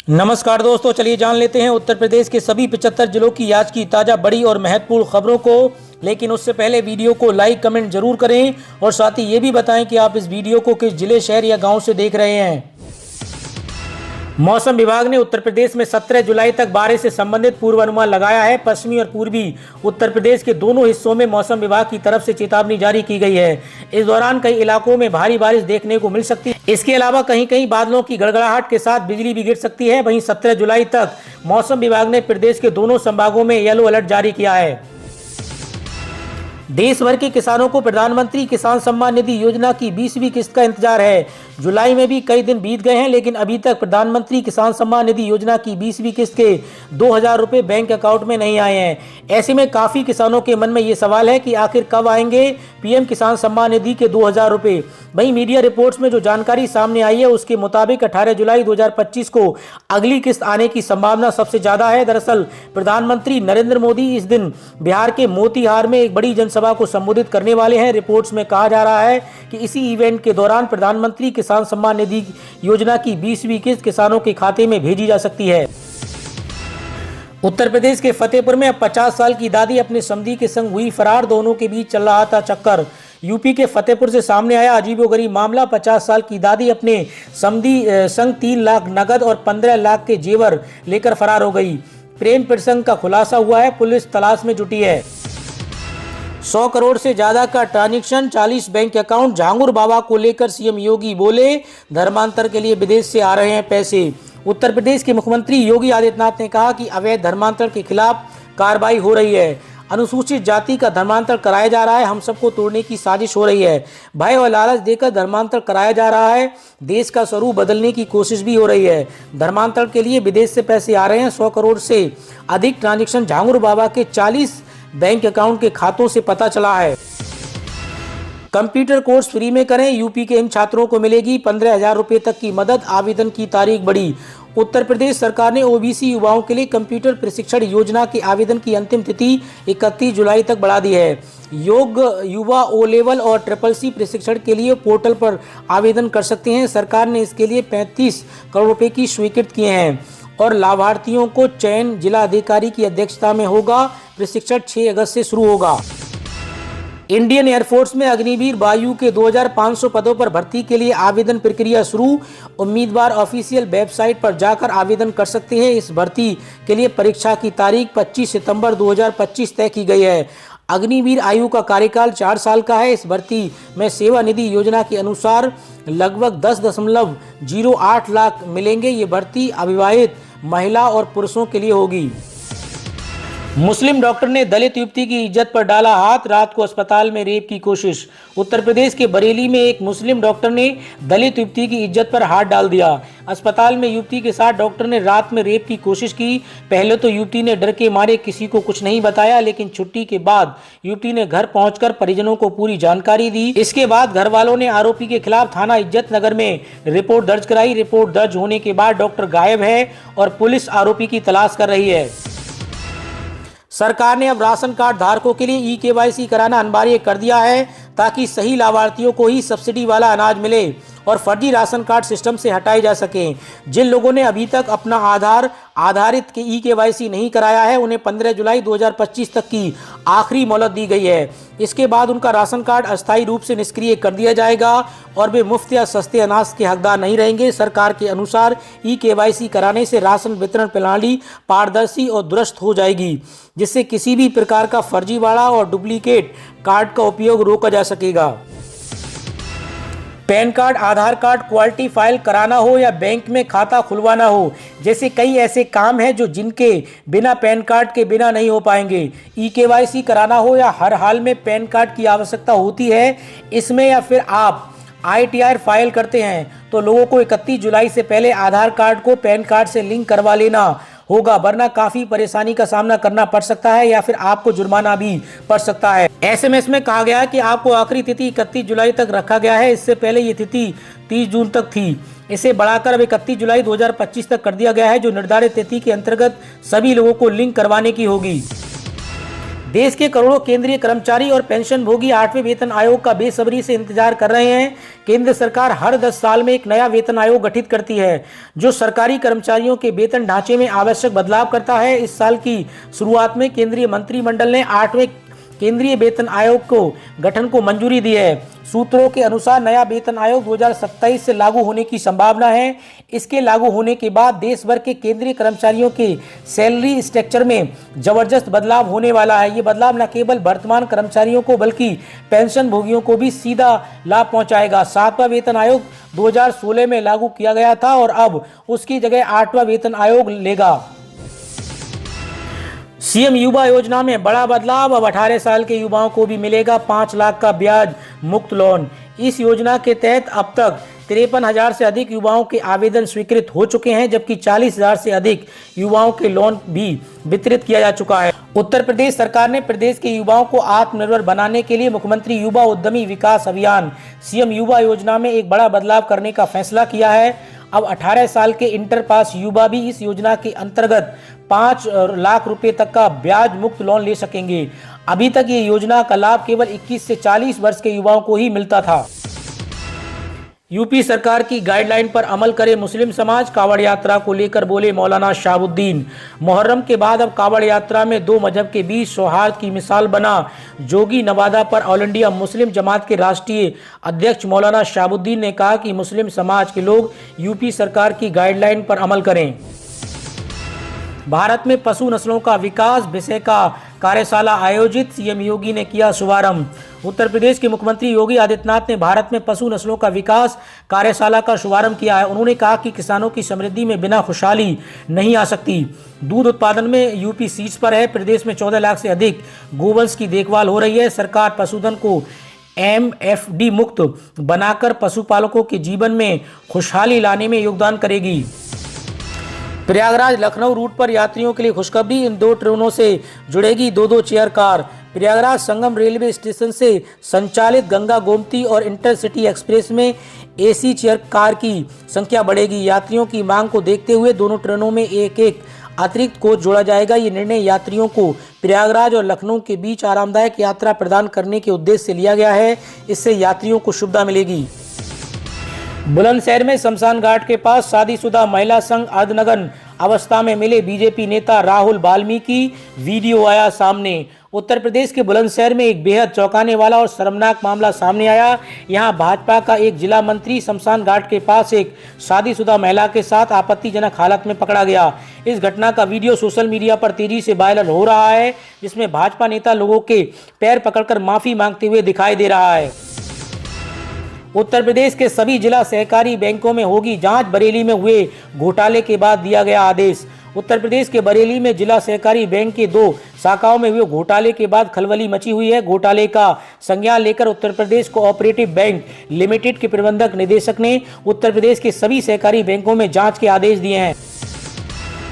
नमस्कार दोस्तों, चलिए जान लेते हैं उत्तर प्रदेश के सभी 75 जिलों की आज की ताज़ा बड़ी और महत्वपूर्ण खबरों को। लेकिन उससे पहले वीडियो को लाइक कमेंट जरूर करें और साथ ही ये भी बताएं कि आप इस वीडियो को किस जिले, शहर या गांव से देख रहे हैं। मौसम विभाग ने उत्तर प्रदेश में 17 जुलाई तक बारिश से संबंधित पूर्वानुमान लगाया है। पश्चिमी और पूर्वी उत्तर प्रदेश के दोनों हिस्सों में मौसम विभाग की तरफ से चेतावनी जारी की गई है। इस दौरान कई इलाकों में भारी बारिश देखने को मिल सकती है। इसके अलावा कहीं कहीं बादलों की गड़गड़ाहट के साथ बिजली भी गिर सकती है। वहीं 17 जुलाई तक मौसम विभाग ने प्रदेश के दोनों संभागों में येलो अलर्ट जारी किया है। देश भर के किसानों को प्रधानमंत्री किसान सम्मान निधि योजना की 20वीं किस्त का इंतजार है। जुलाई में भी कई दिन बीत गए हैं, लेकिन अभी तक प्रधानमंत्री किसान सम्मान निधि योजना की 20वीं किस्त के 2000 रुपए बैंक अकाउंट में नहीं आए हैं। ऐसे में काफी किसानों के मन में ये सवाल है कि आखिर कब आएंगे पीएम किसान सम्मान निधि के 2000 रुपए। वहीं मीडिया रिपोर्ट्स में जो जानकारी सामने आई है उसके मुताबिक 18 जुलाई 2025 को अगली किस्त आने की संभावना सबसे ज्यादा है। दरअसल प्रधानमंत्री नरेंद्र मोदी इस दिन बिहार के मोतिहार में एक बड़ी जनसभा को संबोधित करने वाले हैं। रिपोर्ट्स में कहा जा रहा है कि इसी इवेंट के दौरान प्रधानमंत्री किसान सम्मान निधि योजना की 20वीं किस्त किसानों के खाते में भेजी जा सकती है। उत्तर प्रदेश के फतेहपुर में अब 50 साल की दादी अपने समधी के संग हुई फरार। दोनों के बीच चल रहा था चक्कर। यूपी के फतेहपुर से सामने आया अजीबोगरीब मामला। 50 साल की दादी अपने समधी संग 3 लाख नगद और 15 लाख के जेवर लेकर फरार हो गई। प्रेम प्रसंग का खुलासा हुआ है। पुलिस तलाश में जुटी है। 100 करोड़ से ज्यादा का ट्रांजैक्शन, 40 बैंक अकाउंट। झांगुर बाबा को लेकर सीएम योगी बोले धर्मांतर के लिए विदेश से आ रहे हैं पैसे। उत्तर प्रदेश के मुख्यमंत्री योगी आदित्यनाथ ने कहा कि अवैध धर्मांतर के खिलाफ कार्रवाई हो रही है। अनुसूचित जाति का धर्मांतर कराया जा रहा है। हम सबको तोड़ने की साजिश हो रही है। भय और लालच देकर धर्मांतर कराया जा रहा है। देश का स्वरूप बदलने की कोशिश भी हो रही है। धर्मांतर के लिए विदेश से पैसे आ रहे हैं। 100 करोड़ से अधिक ट्रांजैक्शन झांगुर बाबा के 40 बैंक अकाउंट के खातों से पता चला है। कंप्यूटर कोर्स फ्री में करें, यूपी के इन छात्रों को मिलेगी 15,000 रुपए तक की मदद। आवेदन की तारीख बढ़ी। उत्तर प्रदेश सरकार ने ओबीसी युवाओं के लिए कंप्यूटर प्रशिक्षण योजना के आवेदन की अंतिम तिथि 31 जुलाई तक बढ़ा दी है। योग्य युवा ओ लेवल और CCC प्रशिक्षण के लिए पोर्टल पर आवेदन कर सकते हैं। सरकार ने इसके लिए 35 करोड़ रुपए की स्वीकृत किए हैं और लाभार्थियों को चयन जिला अधिकारी की अध्यक्षता में होगा। प्रशिक्षण 6 अगस्त से शुरू होगा। इंडियन एयरफोर्स में अग्निवीर वायु के 2500 पदों पर भर्ती के लिए आवेदन प्रक्रिया शुरू। उम्मीदवार ऑफिशियल वेबसाइट पर जाकर आवेदन कर सकते हैं। इस भर्ती के लिए परीक्षा की तारीख 25 सितंबर 2025 तय की गई है। अग्निवीर आयु का कार्यकाल 4 साल का है। इस भर्ती में सेवा निधि योजना के अनुसार लगभग 10.08 लाख मिलेंगे। ये भर्ती अविवाहित महिला और पुरुषों के लिए होगी। मुस्लिम डॉक्टर ने दलित युवती की इज्जत पर डाला हाथ, रात को अस्पताल में रेप की कोशिश। उत्तर प्रदेश के बरेली में एक मुस्लिम डॉक्टर ने दलित युवती की इज्जत पर हाथ डाल दिया। अस्पताल में युवती के साथ डॉक्टर ने रात में रेप की कोशिश की। पहले तो युवती ने डर के मारे किसी को कुछ नहीं बताया, लेकिन छुट्टी के बाद युवती ने घर पहुंचकर परिजनों को पूरी जानकारी दी। इसके बाद घर वालों ने आरोपी के खिलाफ थाना इज्जत नगर में रिपोर्ट दर्ज कराई। रिपोर्ट दर्ज होने के बाद डॉक्टर गायब है और पुलिस आरोपी की तलाश कर रही है। सरकार ने अब राशन कार्ड धारकों के लिए eKYC कराना अनिवार्य कर दिया है, ताकि सही लाभार्थियों को ही सब्सिडी वाला अनाज मिले और फर्जी राशन कार्ड सिस्टम से हटाए जा सकें। जिन लोगों ने अभी तक अपना आधार आधारित के eKYC नहीं कराया है, उन्हें 15 जुलाई 2025 तक की आखिरी मोहलत दी गई है। इसके बाद उनका राशन कार्ड अस्थायी रूप से निष्क्रिय कर दिया जाएगा और वे मुफ्त या सस्ते अनाज के हकदार नहीं रहेंगे। सरकार के अनुसार eKYC कराने से राशन वितरण प्रणाली पारदर्शी और दुरुस्त हो जाएगी, जिससे किसी भी प्रकार का फर्जीवाड़ा और डुप्लीकेट कार्ड का उपयोग रोका जा सकेगा। पैन कार्ड, आधार कार्ड क्वालिटी फाइल कराना हो या बैंक में खाता खुलवाना हो, जैसे कई ऐसे काम हैं जो जिनके बिना पैन कार्ड के बिना नहीं हो पाएंगे। eKYC कराना हो या हर हाल में पैन कार्ड की आवश्यकता होती है इसमें, या फिर आप ITR फाइल करते हैं तो लोगों को 31 जुलाई से पहले आधार कार्ड को पैन कार्ड से लिंक करवा लेना होगा, वरना काफी परेशानी का सामना करना पड़ सकता है या फिर आपको जुर्माना भी पड़ सकता है। SMS में कहा गया है कि आपको आखिरी तिथि 31 जुलाई तक रखा गया है। इससे पहले ये तिथि 30 जून तक थी। इसे बढ़ाकर अब 31 जुलाई 2025 तक कर दिया गया है, जो निर्धारित तिथि के अंतर्गत सभी लोगों को लिंक करवाने की होगी। देश के करोड़ों केंद्रीय कर्मचारी और पेंशन भोगी 8वें वेतन आयोग का बेसब्री से इंतजार कर रहे हैं। केंद्र सरकार हर 10 साल में एक नया वेतन आयोग गठित करती है, जो सरकारी कर्मचारियों के वेतन ढांचे में आवश्यक बदलाव करता है। इस साल की शुरुआत में केंद्रीय मंत्रिमंडल ने 8वें केंद्रीय वेतन आयोग को गठन को मंजूरी दी है। सूत्रों के अनुसार नया वेतन आयोग 2027 से लागू होने की संभावना है। इसके लागू होने के बाद देश भर के केंद्रीय कर्मचारियों के सैलरी स्ट्रक्चर में जबरदस्त बदलाव होने वाला है। ये बदलाव न केवल वर्तमान कर्मचारियों को बल्कि पेंशन भोगियों को भी सीधा लाभ पहुंचाएगा। 7वां वेतन आयोग 2016 में लागू किया गया था और अब उसकी जगह 8वां वेतन आयोग लेगा। सीएम युवा योजना में बड़ा बदलाव, अब 18 साल के युवाओं को भी मिलेगा 5 लाख का ब्याज मुक्त लोन। इस योजना के तहत अब तक 53,000 से अधिक युवाओं के आवेदन स्वीकृत हो चुके हैं, जबकि 40,000 से अधिक युवाओं के लोन भी वितरित किया जा चुका है। उत्तर प्रदेश सरकार ने प्रदेश के युवाओं को आत्मनिर्भर बनाने के लिए मुख्यमंत्री युवा उद्यमी विकास अभियान सीएम युवा योजना में एक बड़ा बदलाव करने का फैसला किया है। अब 18 साल के इंटर पास युवा भी इस योजना के अंतर्गत 5 लाख रुपए तक का ब्याज मुक्त लोन ले सकेंगे। अभी तक ये योजना का लाभ केवल 21 से 40 वर्ष के युवाओं को ही मिलता था। यूपी सरकार की गाइडलाइन पर अमल करे मुस्लिम समाज, कावड़ यात्रा को लेकर बोले मौलाना शहाबुद्दीन। मुहर्रम के बाद अब कावड़ यात्रा में दो मजहब के बीच सौहार्द की मिसाल बना जोगी नवादा पर ऑल इंडिया मुस्लिम जमात के राष्ट्रीय अध्यक्ष मौलाना शहाबुद्दीन ने कहा कि मुस्लिम समाज के लोग यूपी सरकार की गाइडलाइन पर अमल करें। भारत में पशु नस्लों का विकास विषय का कार्यशाला आयोजित, सीएम योगी ने किया शुभारंभ। उत्तर प्रदेश के मुख्यमंत्री योगी आदित्यनाथ ने भारत में पशु नस्लों का विकास कार्यशाला का शुभारंभ किया है। उन्होंने कहा कि किसानों की समृद्धि में बिना खुशहाली नहीं आ सकती। दूध उत्पादन में यूपी शीर्ष पर है। प्रदेश में 14 लाख से अधिक गोवंश की देखभाल हो रही है। सरकार पशुधन को MFD मुक्त बनाकर पशुपालकों के जीवन में खुशहाली लाने में योगदान करेगी। प्रयागराज लखनऊ रूट पर यात्रियों के लिए खुशखबरी, इन 2 ट्रेनों से जुड़ेगी 2-2 chair car. Prayagraj Sangam railway station से संचालित गंगा गोमती और इंटरसिटी एक्सप्रेस में AC चेयर कार की संख्या बढ़ेगी। यात्रियों की मांग को देखते हुए दोनों ट्रेनों में एक अतिरिक्त कोच जोड़ा जाएगा। ये निर्णय यात्रियों को प्रयागराज और लखनऊ के बीच आरामदायक यात्रा प्रदान करने के उद्देश्य से लिया गया है। इससे यात्रियों को सुविधा मिलेगी। बुलंदशहर में शमशान घाट के पास शादीशुदा महिला संग अर्धनग्न अवस्था में मिले बीजेपी नेता राहुल वाल्मीकि, वीडियो आया सामने। उत्तर प्रदेश के बुलंदशहर में एक बेहद चौंकाने वाला और शर्मनाक मामला सामने आया। यहां भाजपा का एक जिला मंत्री शमशान घाट के पास एक शादीशुदा महिला के साथ आपत्तिजनक हालत में पकड़ा गया। इस घटना का वीडियो सोशल मीडिया पर तेजी से वायरल हो रहा है, जिसमें भाजपा नेता लोगों के पैर पकड़कर माफी मांगते हुए दिखाई दे रहा है। उत्तर प्रदेश के सभी जिला सहकारी बैंकों में होगी जांच, बरेली में हुए घोटाले के बाद दिया गया आदेश। उत्तर प्रदेश के बरेली में जिला सहकारी बैंक के 2 शाखाओं में हुए घोटाले के बाद खलबली मची हुई है। घोटाले का संज्ञान लेकर Uttar Pradesh cooperative bank limited के प्रबंधक निदेशक ने उत्तर प्रदेश के सभी सहकारी बैंकों में जांच के आदेश दिए हैं।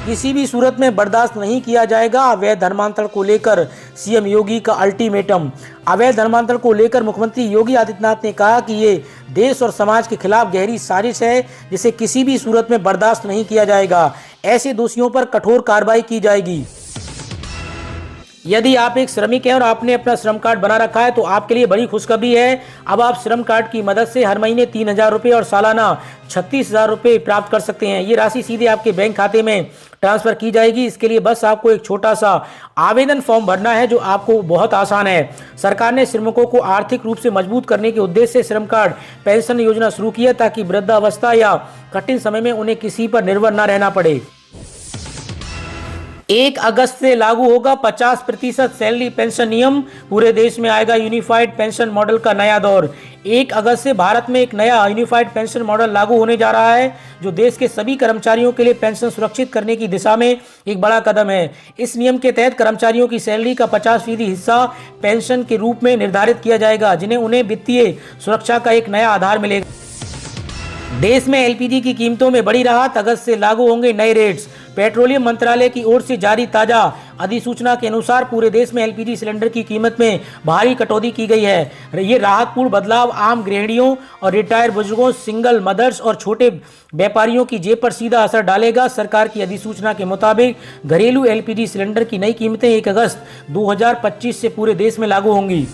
किसी भी सूरत में बर्दाश्त नहीं किया जाएगा अवैध धर्मांतरण को लेकर सीएम योगी का अल्टीमेटम। अवैध धर्मांतरण को लेकर मुख्यमंत्री योगी आदित्यनाथ ने कहा कि ये देश और समाज के खिलाफ गहरी साजिश है, जिसे किसी भी सूरत में बर्दाश्त नहीं किया जाएगा। ऐसे दोषियों पर कठोर कार्रवाई की जाएगी। यदि आप एक श्रमिक हैं और आपने अपना श्रम कार्ड बना रखा है तो आपके लिए बड़ी खुशखबरी है। अब आप श्रम कार्ड की मदद से हर महीने 3,000 रुपये और सालाना 36,000 रुपये प्राप्त कर सकते हैं। ये राशि सीधे आपके बैंक खाते में ट्रांसफर की जाएगी। इसके लिए बस आपको एक छोटा सा आवेदन फॉर्म भरना है, जो आपको बहुत आसान है। सरकार ने श्रमिकों को आर्थिक रूप से मजबूत करने के उद्देश्य से श्रम कार्ड पेंशन योजना शुरू की है, ताकि वृद्धावस्था या कठिन समय में उन्हें किसी पर निर्भर न रहना पड़े। 1 अगस्त से लागू होगा 50% सैलरी पेंशन नियम। पूरे देश में आएगा यूनिफाइड पेंशन मॉडल का नया दौर। 1 अगस्त से भारत में एक नया यूनिफाइड पेंशन मॉडल लागू होने जा रहा है, जो देश के सभी कर्मचारियों के लिए पेंशन सुरक्षित करने की दिशा में एक बड़ा कदम है। इस नियम के तहत कर्मचारियों की सैलरी का 50% हिस्सा पेंशन के रूप में निर्धारित किया जाएगा, जिन्हें उन्हें वित्तीय सुरक्षा का एक नया आधार मिलेगा। देश में LPG की कीमतों में बड़ी राहत, अगस्त से लागू होंगे नए रेट्स। पेट्रोलियम मंत्रालय की ओर से जारी ताजा अधिसूचना के अनुसार पूरे देश में एलपीजी सिलेंडर की कीमत में भारी कटौती की गई है। ये राहतपूर्ण बदलाव आम गृहिणियों और रिटायर्ड बुजुर्गों, सिंगल मदर्स और छोटे व्यापारियों की जेब पर सीधा असर डालेगा। सरकार की अधिसूचना के मुताबिक घरेलू एलपीजी सिलेंडर की नई कीमतें 1 अगस्त 2025 से पूरे देश में लागू होंगी।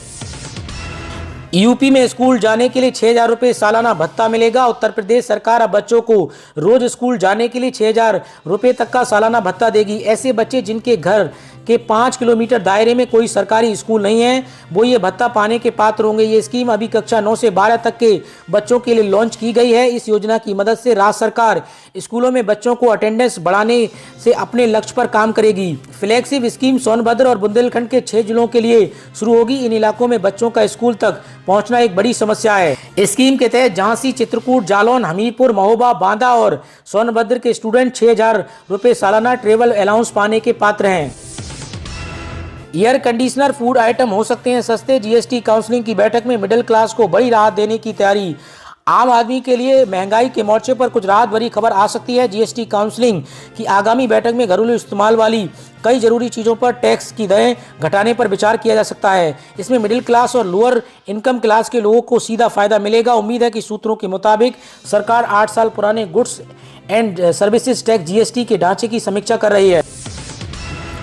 यूपी में स्कूल जाने के लिए 6,000 रुपये सालाना भत्ता मिलेगा। उत्तर प्रदेश सरकार अब बच्चों को रोज स्कूल जाने के लिए 6,000 रुपये तक का सालाना भत्ता देगी। ऐसे बच्चे जिनके घर के 5 किलोमीटर दायरे में कोई सरकारी स्कूल नहीं है, वो ये भत्ता पाने के पात्र होंगे। ये स्कीम अभी कक्षा 9 से 12 तक के बच्चों के लिए लॉन्च की गई है। इस योजना की मदद से राज्य सरकार स्कूलों में बच्चों को अटेंडेंस बढ़ाने से अपने लक्ष्य पर काम करेगी। फ्लैगशिप स्कीम सोनभद्र और बुंदेलखंड के 6 जिलों के लिए शुरू होगी। इन इलाकों में बच्चों का स्कूल तक पहुंचना एक बड़ी समस्या है। स्कीम के तहत झांसी, चित्रकूट, जालौन, हमीरपुर, महोबा, बांदा और सोनभद्र के स्टूडेंट 6,000 रुपये सालाना ट्रेवल अलाउंस पाने के पात्र हैं। एयर कंडीशनर फूड आइटम हो सकते हैं सस्ते। जीएसटी काउंसिलिंग की बैठक में मिडिल क्लास को बड़ी राहत देने की तैयारी। आम आदमी के लिए महंगाई के मोर्चे पर कुछ राहत भरी खबर आ सकती है। जीएसटी काउंसिलिंग की आगामी बैठक में घरेलू इस्तेमाल वाली कई जरूरी चीज़ों पर टैक्स की दरें घटाने पर विचार किया जा सकता है। इसमें मिडिल क्लास और लोअर इनकम क्लास के लोगों को सीधा फायदा मिलेगा। उम्मीद है कि सूत्रों के मुताबिक सरकार 8 साल पुराने goods and services tax GST के ढांचे की समीक्षा कर रही है।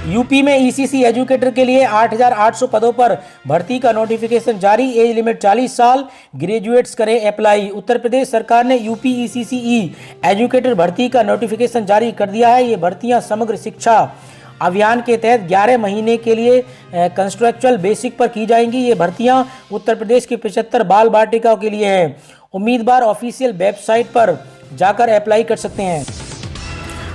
यूपी में ईसीसी एजुकेटर के लिए 8,800 पदों पर भर्ती का नोटिफिकेशन जारी। एज लिमिट 40 साल, ग्रेजुएट्स करें अप्लाई। उत्तर प्रदेश सरकार ने यूपी ईसीसी एजुकेटर भर्ती का नोटिफिकेशन जारी कर दिया है। ये भर्तियां समग्र शिक्षा अभियान के तहत 11 महीने के लिए कंट्रैक्चुअल बेसिक पर की जाएंगी। ये भर्तियां उत्तर प्रदेश की 75 बाल बालिकाओं के लिए हैं। उम्मीदवार ऑफिशियल वेबसाइट पर जाकर अप्लाई कर सकते हैं।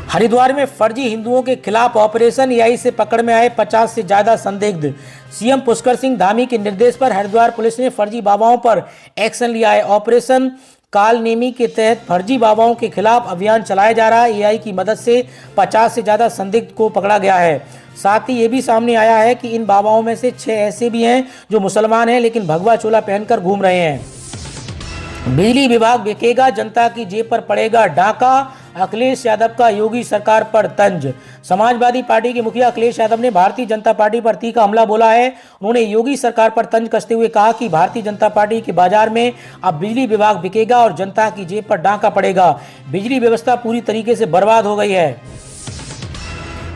हरिद्वार में फर्जी हिंदुओं के खिलाफ ऑपरेशन एआई से पकड़ में आए 50 से ज्यादा संदिग्ध। सीएम पुष्कर सिंह धामी के निर्देश पर हरिद्वार पुलिस ने फर्जी बाबाओं पर एक्शन लिया है। ऑपरेशन कालनेमी के तहत फर्जी बाबाओं के खिलाफ अभियान चलाया जा रहा है। एआई की मदद से 50 से ज्यादा संदिग्ध को पकड़ा गया है। साथ ही ये भी सामने आया है कि इन बाबाओं में से 6 ऐसे भी हैं जो मुसलमान हैं लेकिन भगवा चोला पहनकर घूम रहे हैं। बिजली विभाग बिकेगा, जनता की जेब पर पड़ेगा डाका। अखिलेश यादव का योगी सरकार पर तंज। समाजवादी पार्टी के मुखिया अखिलेश यादव ने भारतीय जनता पार्टी पर तीखा हमला बोला है। उन्होंने योगी सरकार पर तंज कसते हुए कहा कि भारतीय जनता पार्टी के बाजार में अब बिजली विभाग बिकेगा और जनता की जेब पर डाका पड़ेगा। बिजली व्यवस्था पूरी तरीके से बर्बाद हो गई है।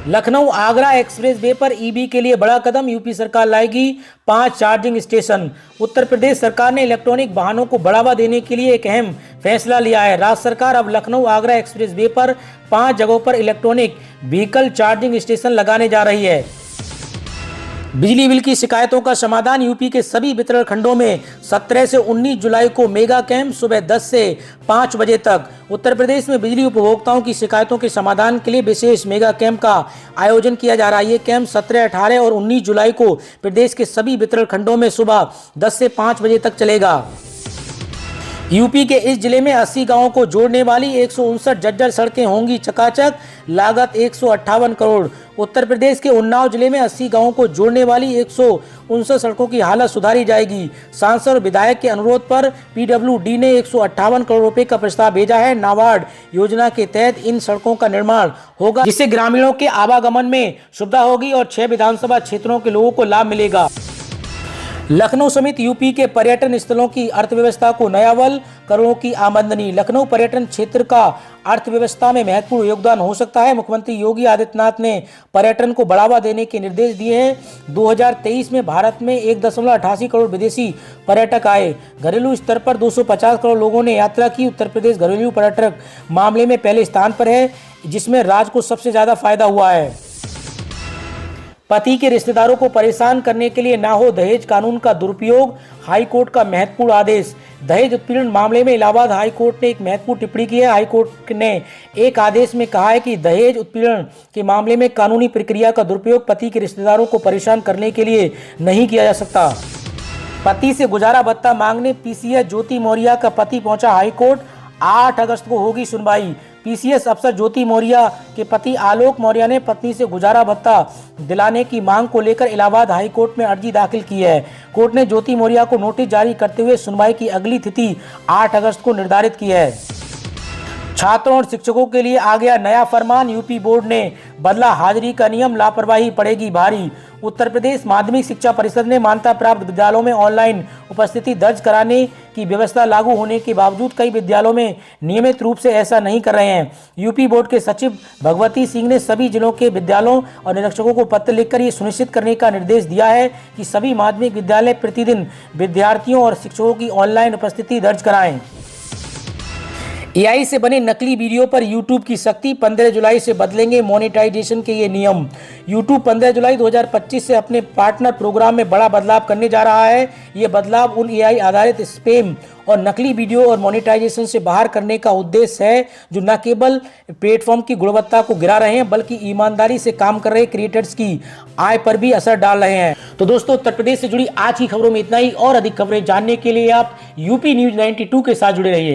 लखनऊ आगरा एक्सप्रेस वे पर ईवी के लिए बड़ा कदम। यूपी सरकार लाएगी 5 चार्जिंग स्टेशन। उत्तर प्रदेश सरकार ने इलेक्ट्रॉनिक वाहनों को बढ़ावा देने के लिए एक अहम फैसला लिया है। राज्य सरकार अब लखनऊ आगरा एक्सप्रेस वे पर 5 जगहों पर इलेक्ट्रॉनिक व्हीकल चार्जिंग स्टेशन लगाने जा रही है। बिजली बिल की शिकायतों का समाधान। यूपी के सभी वितरण खंडों में 17 से 19 जुलाई को मेगा कैंप सुबह 10 से 5 बजे तक। उत्तर प्रदेश में बिजली उपभोक्ताओं की शिकायतों के समाधान के लिए विशेष मेगा कैंप का आयोजन किया जा रहा है। ये कैंप 17, 18 और 19 जुलाई को प्रदेश के सभी वितरण खंडों में सुबह 10 से 5 बजे तक चलेगा। यूपी के इस जिले में 80 गांवों को जोड़ने वाली 159 जर्जर सड़कें होंगी चकाचक। लागत 158 करोड़। उत्तर प्रदेश के उन्नाव जिले में 80 गांवों को जोड़ने वाली 159 सड़कों की हालत सुधारी जाएगी। सांसद और विधायक के अनुरोध पर पीडब्ल्यूडी ने 158 करोड़ रुपए का प्रस्ताव भेजा है। नाबार्ड योजना के तहत इन सड़कों का निर्माण होगा, जिससे ग्रामीणों के आवागमन में सुविधा होगी और 6 विधानसभा क्षेत्रों के लोगों को लाभ मिलेगा। लखनऊ समेत यूपी के पर्यटन स्थलों की अर्थव्यवस्था को नया बल, करोड़ों की आमदनी। लखनऊ पर्यटन क्षेत्र का अर्थव्यवस्था में महत्वपूर्ण योगदान हो सकता है। मुख्यमंत्री योगी आदित्यनाथ ने पर्यटन को बढ़ावा देने के निर्देश दिए हैं। 2023 में भारत में 1.88 करोड़ विदेशी पर्यटक आए। घरेलू स्तर पर 250 करोड़ लोगों ने यात्रा की। उत्तर प्रदेश घरेलू पर्यटक मामले में पहले स्थान पर है, जिसमें राज्य को सबसे ज्यादा फायदा हुआ है। पति के रिश्तेदारों को परेशान करने के लिए ना हो दहेज कानून का दुरुपयोग। हाई कोर्ट का महत्वपूर्ण आदेश। दहेज उत्पीड़न मामले में इलाहाबाद हाई कोर्ट ने एक महत्वपूर्ण टिप्पणी की है। हाई कोर्ट ने एक आदेश में कहा है कि दहेज उत्पीड़न के मामले में कानूनी प्रक्रिया का दुरुपयोग पति के रिश्तेदारों को परेशान करने के लिए नहीं किया जा सकता। पति से गुजारा भत्ता मांगने पीसीएस ज्योति मौर्य का पति पहुंचा हाई कोर्ट। 8 अगस्त को होगी सुनवाई। पीसीएस अफसर ज्योति मौर्य के पति आलोक मौर्य ने पत्नी से गुजारा भत्ता दिलाने की मांग को लेकर इलाहाबाद हाई कोर्ट में अर्जी दाखिल की है। कोर्ट ने ज्योति मौर्य को नोटिस जारी करते हुए सुनवाई की अगली तिथि 8 अगस्त को निर्धारित की है। छात्रों और शिक्षकों के लिए आ गया नया फरमान। यूपी बोर्ड ने बदला हाजिरी का नियम, लापरवाही पड़ेगी भारी। उत्तर प्रदेश माध्यमिक शिक्षा परिषद ने मान्यता प्राप्त विद्यालयों में ऑनलाइन उपस्थिति दर्ज कराने की व्यवस्था लागू होने के बावजूद कई विद्यालयों में नियमित रूप से ऐसा नहीं कर रहे हैं। यूपी बोर्ड के सचिव भगवती सिंह ने सभी जिलों के विद्यालयों और निरीक्षकों को पत्र लिखकर ये सुनिश्चित करने का निर्देश दिया है कि सभी माध्यमिक विद्यालय प्रतिदिन विद्यार्थियों और शिक्षकों की ऑनलाइन उपस्थिति दर्ज कराएं। एआई से बने नकली वीडियो पर यूट्यूब की सख्ती, 15 जुलाई से बदलेंगे मोनेटाइजेशन के ये नियम। यूट्यूब 15 जुलाई 2025 से अपने पार्टनर प्रोग्राम में बड़ा बदलाव करने जा रहा है। ये बदलाव उन एआई आधारित स्पैम और नकली वीडियो और मोनेटाइजेशन से बाहर करने का उद्देश्य है जो न केवल प्लेटफॉर्म की गुणवत्ता को गिरा रहे हैं बल्कि ईमानदारी से काम कर रहे क्रिएटर्स की आय पर भी असर डाल रहे हैं। तो दोस्तों, उत्तर प्रदेश से जुड़ी आज की खबरों में इतना ही। और अधिक खबरें जानने के लिए आप यूपी न्यूज 92 के साथ जुड़े रहिए।